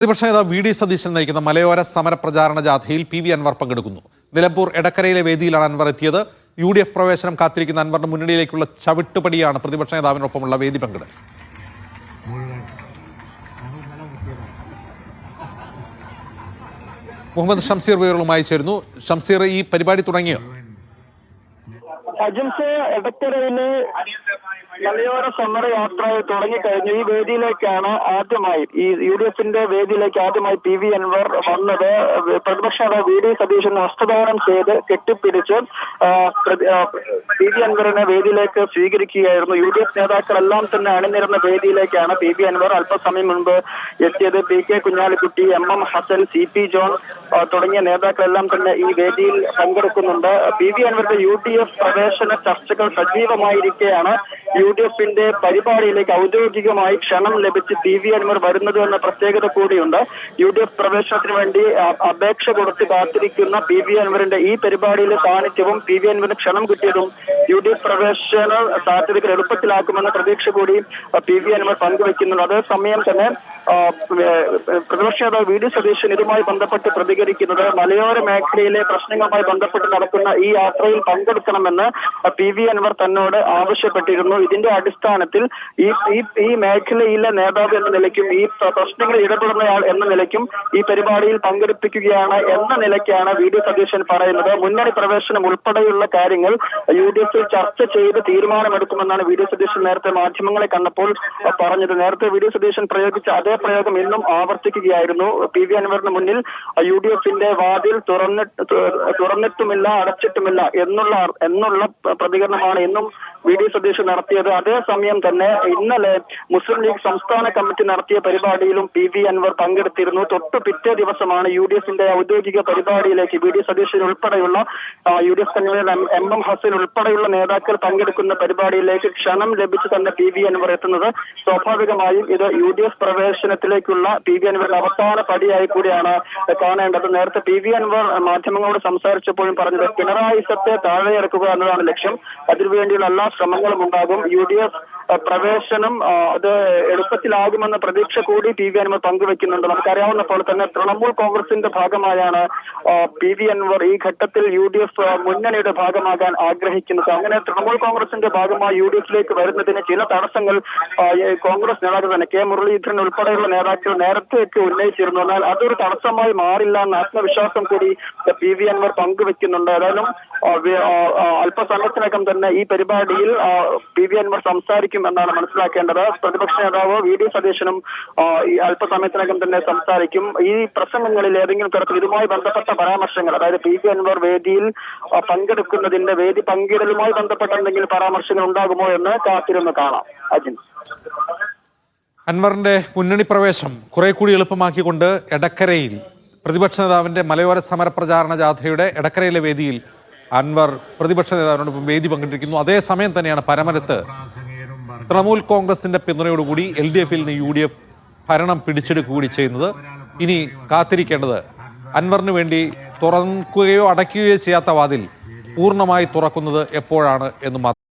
പ്രതിപക്ഷ നേതാവ് V D Satheesan നയിക്കുന്ന മലയോര സമര പ്രചാരണ ജാഥയിൽ പി വി അൻവർ പങ്കെടുക്കുന്നു. നിലമ്പൂർ എടക്കരയിലെ വേദിയിലാണ് അൻവർ എത്തിയത്. UDF പ്രവേശനം കാത്തിരിക്കുന്ന അൻവറിന് മുന്നണിയിലേക്കുള്ള ചവിട്ടുപടിയാണ് പ്രതിപക്ഷ നേതാവിനൊപ്പമുള്ള വേദി പങ്കിടൽ. മുഹമ്മദ് ഷംസീർ വിവരങ്ങളുമായി ചേരുന്നു. ഷംസീർ, ഈ പരിപാടി തുടങ്ങിയോ? എടക്കരയിലെ മലയോര സമരയാത്ര തുടങ്ങിക്കഴിഞ്ഞു. ഈ വേദിയിലേക്കാണ് ആദ്യമായി UDFന്റെ വേദിയിലേക്ക് ആദ്യമായി പി വി അൻവർ വന്നത്. പ്രതിപക്ഷ നേതാവ് വി ഡി സതീശൻ ഹസ്തദാനം ചെയ്ത് കെട്ടിപ്പിടിച്ച് പി വി അൻവറിനെ വേദിയിലേക്ക് സ്വീകരിക്കുകയായിരുന്നു. UDF നേതാക്കളെല്ലാം തന്നെ അണിനിരുന്ന വേദിയിലേക്കാണ് പി വി അൻവർ അല്പസമയം മുൻപ് എത്തിയത്. PK Kunhalikutty, MM Hassan, CP John തുടങ്ങിയ നേതാക്കളെല്ലാം തന്നെ ഈ വേദിയിൽ പങ്കെടുക്കുന്നുണ്ട്. പി വി അൻവറിന്റെ UDF പ്രവേശന ചർച്ചകൾ സജീവമായിരിക്കെയാണ് UDFന്റെ പരിപാടിയിലേക്ക് ഔദ്യോഗികമായി ക്ഷണം ലഭിച്ച് പി വി അൻവർ വരുന്നത് എന്ന പ്രത്യേകത കൂടിയുണ്ട്. UDF പ്രവേശനത്തിന് വേണ്ടി അപേക്ഷ കൊടുത്ത് കാത്തിരിക്കുന്ന പി വി അൻവറിന്റെ ഈ പരിപാടിയിലെ സാന്നിധ്യവും പി വി അൻവറിന് ക്ഷണം കിട്ടിയതും UDF പ്രവേശന സാധ്യതകൾ എളുപ്പത്തിലാക്കുമെന്ന പ്രതീക്ഷ കൂടി പി വി അൻവർ പങ്കുവെക്കുന്നുണ്ട്. അതേസമയം തന്നെ പ്രതിപക്ഷ നേതാവ് വി ഡി സതീശൻ ഇതുമായി ബന്ധപ്പെട്ട് പ്രതികരിക്കുന്നത് മലയോര മേഖലയിലെ പ്രശ്നങ്ങളുമായി ബന്ധപ്പെട്ട് നടക്കുന്ന ഈ യാത്രയിൽ പങ്കെടുക്കണമെന്ന് പി വി അൻവർ തന്നോട് ആവശ്യപ്പെട്ടിരുന്നു. ഇതിന്റെ അടിസ്ഥാനത്തിൽ ഈ മേഖലയിലെ നേതാവ് എന്ന നിലയ്ക്കും ഈ പ്രശ്നങ്ങളിൽ ഇടപെടുന്നയാൾ എന്ന നിലയ്ക്കും ഈ പരിപാടിയിൽ പങ്കെടുപ്പിക്കുകയാണ് എന്ന നിലയ്ക്കാണ് വി ഡി സതീശൻ പറയുന്നത്. മുന്നണി പ്രവേശനം ഉൾപ്പെടെയുള്ള കാര്യങ്ങൾ UDFിൽ ചർച്ച ചെയ്ത് തീരുമാനമെടുക്കുമെന്നാണ് വി ഡി സതീശൻ നേരത്തെ മാധ്യമങ്ങളെ കണ്ടപ്പോൾ പറഞ്ഞത്. നേരത്തെ വി ഡി സതീശൻ പ്രയോഗിച്ച അതേ പ്രയോഗം ഇന്നും ആവർത്തിക്കുകയായിരുന്നു. പി വി അൻവറിന് മുന്നിൽ UDFന്റെ വാതിൽ തുറന്നിട്ടുമില്ല അടച്ചിട്ടുമില്ല എന്നുള്ള പ്രതികരണമാണ് ഇന്നും വി ഡി സതീശൻ നടത്തിയത്. അതേസമയം തന്നെ ഇന്നലെ മുസ്ലിം ലീഗ് സംസ്ഥാന കമ്മിറ്റി നടത്തിയ പരിപാടിയിലും പി വി അൻവർ പങ്കെടുത്തിരുന്നു. തൊട്ടു പിറ്റേ ദിവസമാണ് UDFന്റെ ഔദ്യോഗിക പരിപാടിയിലേക്ക് വി ഡി സതീശൻ ഉൾപ്പെടെയുള്ള UDF കൺവീനർ MM ഹസൻ ഉൾപ്പെടെയുള്ള നേതാക്കൾ പങ്കെടുക്കുന്ന പരിപാടിയിലേക്ക് ക്ഷണം ലഭിച്ച് തന്നെ പി വി അൻവർ എത്തുന്നത്. സ്വാഭാവികമായും ഇത് UDF പ്രവേശനത്തിലേക്കുള്ള പി വി അൻവറിന്റെ അവസാന പടിയായി കൂടിയാണ് കാണേണ്ടത്. നേരത്തെ പി വി അൻവർ മാധ്യമങ്ങളോട് സംസാരിച്ചപ്പോഴും പറഞ്ഞത് പിണറായിസത്തെ താഴെയിറക്കുക എന്നതാണ് ലക്ഷ്യം. അതിനുവേണ്ടിയുള്ള എല്ലാ ശ്രമങ്ങളും ഉണ്ടാകും. UDF പ്രവേശനം അത് എളുപ്പത്തിലാകുമെന്ന പ്രതീക്ഷ കൂടി പി വി അൻവർ പങ്കുവെക്കുന്നുണ്ട്. നമുക്കറിയാവുന്ന പോലെ തന്നെ തൃണമൂൽ കോൺഗ്രസിന്റെ ഭാഗമായാണ് പി വി അൻവർ ഈ ഘട്ടത്തിൽ UDF മുന്നണിയുടെ ഭാഗമാകാൻ ആഗ്രഹിക്കുന്നത്. അങ്ങനെ തൃണമൂൽ കോൺഗ്രസിന്റെ ഭാഗമായി UDFിലേക്ക് വരുന്നതിന് ചില തടസ്സങ്ങൾ കോൺഗ്രസ് നേതാക്കൾ തന്നെ K മുരളീധരൻ ഉൾപ്പെടെയുള്ള നേതാക്കൾ നേരത്തെയൊക്കെ ഉന്നയിച്ചിരുന്നു. എന്നാൽ അതൊരു തടസ്സമായി മാറില്ല എന്ന ആത്മവിശ്വാസം കൂടി പി വി അൻവർ പങ്കുവെക്കുന്നുണ്ട്. ഏതായാലും അല്പസമയത്തിനകം തന്നെ ഈ പരിപാടിയിൽ പി വി അൻവർ സംസാരിക്കും എന്നാണ് മനസ്സിലാക്കേണ്ടത്. പ്രതിപക്ഷ നേതാവ് വി ഡി സതീശനും ഈ അല്പസമയത്തിനകം തന്നെ സംസാരിക്കും. ഈ പ്രസംഗങ്ങളിൽ ഏതെങ്കിലും തരത്തിൽ ഇതുമായി ബന്ധപ്പെട്ട പരാമർശങ്ങൾ, അതായത് പി വി അൻവർ വേദിയിൽ പങ്കെടുക്കുന്നതിന്റെ വേദി പങ്കിടലുമായി ബന്ധപ്പെട്ട എന്തെങ്കിലും പരാമർശങ്ങൾ ഉണ്ടാകുമോ എന്ന് കാത്തിരുന്ന് കാണാം. അജിൻ, അൻവറിന്റെ മുന്നണി പ്രവേശം കുറെ കൂടി എളുപ്പമാക്കിക്കൊണ്ട് എടക്കരയിൽ പ്രതിപക്ഷ നേതാവിന്റെ മലയോര സമര പ്രചാരണ ജാഥയുടെ എടക്കരയിലെ വേദിയിൽ അൻവർ പ്രതിപക്ഷ നേതാവിനോടൊപ്പം വേദി പങ്കെടുക്കുന്നു. അതേസമയം തന്നെയാണ് പരമരത്ത് തൃണമൂൽ കോൺഗ്രസിന്റെ പിന്തുണയോടുകൂടി LDFിൽ നിന്ന് UDF ഭരണം പിടിച്ചെടുക്കുക കൂടി ചെയ്യുന്നത്. ഇനി കാത്തിരിക്കേണ്ടത് അൻവറിന് വേണ്ടി തുറക്കുകയോ അടയ്ക്കുകയോ ചെയ്യാത്ത വാതിൽ പൂർണ്ണമായി തുറക്കുന്നത് എപ്പോഴാണ് എന്ന് മാത്രം.